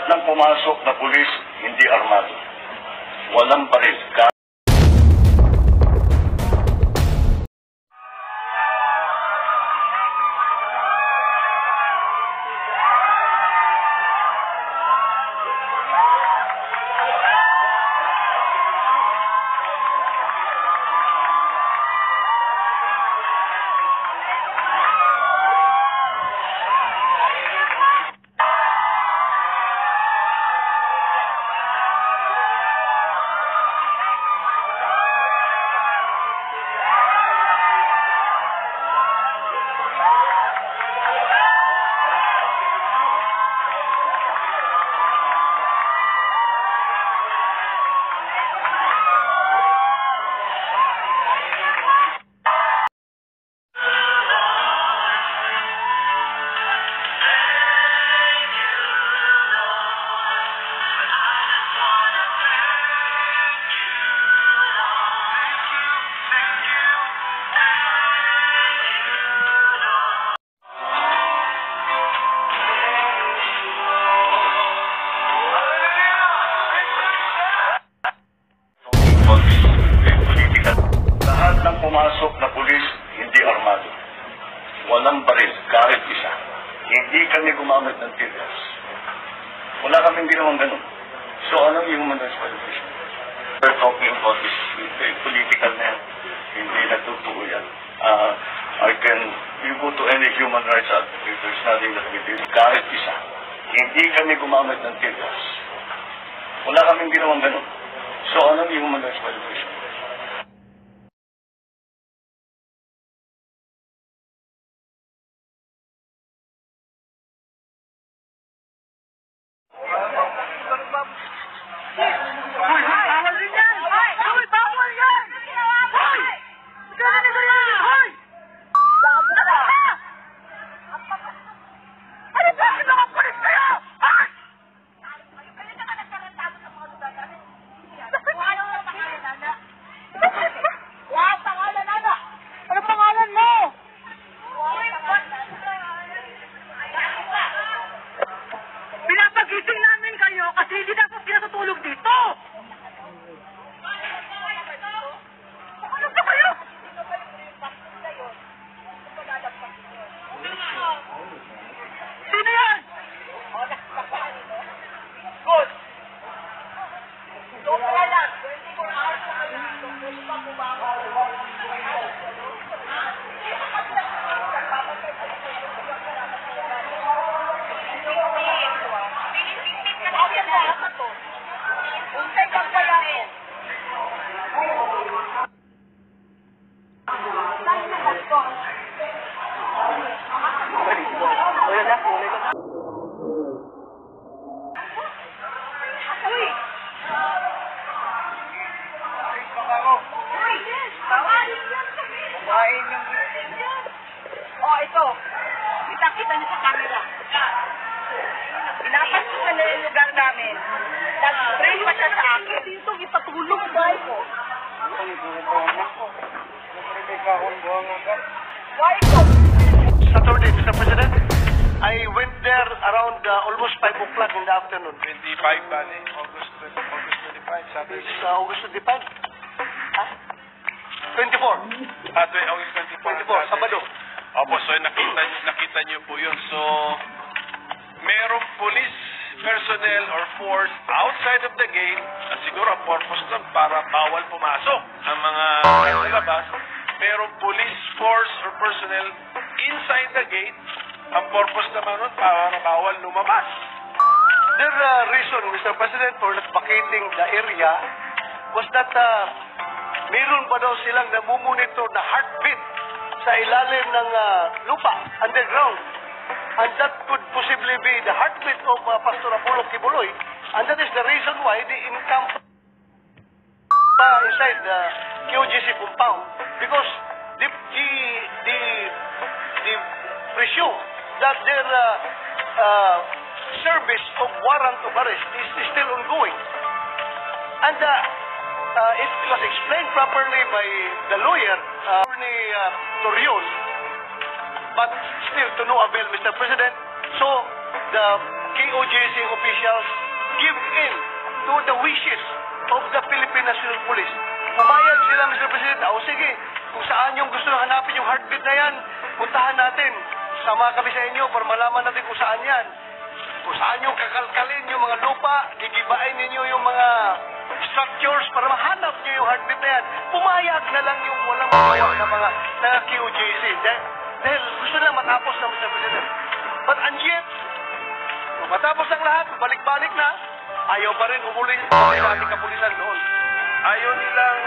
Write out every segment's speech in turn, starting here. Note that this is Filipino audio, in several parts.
ng pumasok na pulis hindi armado. Walang baril. Lahat ng pumasok na pulis hindi armado. Walang baril, kahit isa. Hindi kami gumamit ng tear gas. Wala kaming ginawang ganun. So anong human rights violation? We're talking about this political na yan. Hindi nagtuturo yan. You go to any human rights advocate, there's nothing that we did. Kahit isa. Hindi kami gumamit ng tear gas. Wala kaming ginawang ganun. So anong human rights violation? Pinapagising namin kayo kasi hindi dapat pinatutulog dito. Ano ba kayo? Sino yan? Good. Doon ka lang. 24 hours na kami. Oh, ito. Kita-kita niyo sa camera. Pinapansin na yung lugar namin. Nag-train pa siya sa akin. Dito, ipatulong ba ko? Why ko? Saturday, Mr. President, I went there around almost 5 o'clock in the afternoon. 25, bali. August 25, Saturday. This is August 25. Huh? 24. August 24, Sabado. Opo, so nakita niyo po yun. So, merong police personnel or force outside of the gate na siguro ang purpose nun para bawal pumasok ang mga labas. Merong police force or personnel inside the gate. Ang purpose naman nun para bawal lumabas. Their reason, Mr. President, for not vacating the area was that meron pa daw silang namumonitor na heartbeat sa ilalim ng lupa, underground. And that could possibly be the heartbeat of Pastor Apollo Kibuloy. And that is the reason why they encamped inside the QGC compound. Because they presume that their service of warrant of arrest is still ongoing. And it was explained properly by the lawyer, Attorney Torion, but still to no avail, Mr. President. So, the KOJC officials give in to the wishes of the Philippine National Police. Pumayag sila, Mr. President, o sige, kung saan yung gusto hanapin yung heartbeat na yan, puntahan natin. Sama kami sa inyo para malaman natin kung saan yan. Kung saan yung kakalkalin yung mga lupa, gigibain ninyo yung mga structures para mahanap nyo yung heartbeat na yan. Pumayag na lang yung walang mawawak na mga QJC. Dahil gusto na matapos na, Mr. President. But and yet, kung matapos ang lahat, balik-balik na, ayaw pa rin umulit sa ating kapulisan noon. Ayaw nilang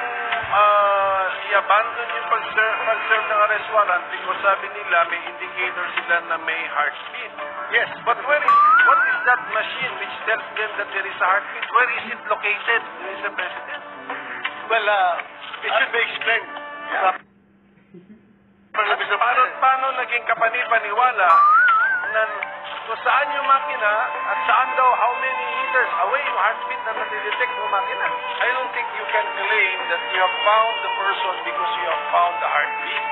i-abandon yung pag-serve ng arrest warrant because sabi nila may indicator sila na may heartbeat. Yes, But what is that machine which tells them that there is a heartbeat? Where is it located, Mr. President? well, it should be explained. Yeah. Paano naging kapani-paniwala na kung saan yung makina at saan daw how many meters away yung heartbeat na natidetect ng makina? I don't think you can claim that you have found the person because you have found the heartbeat.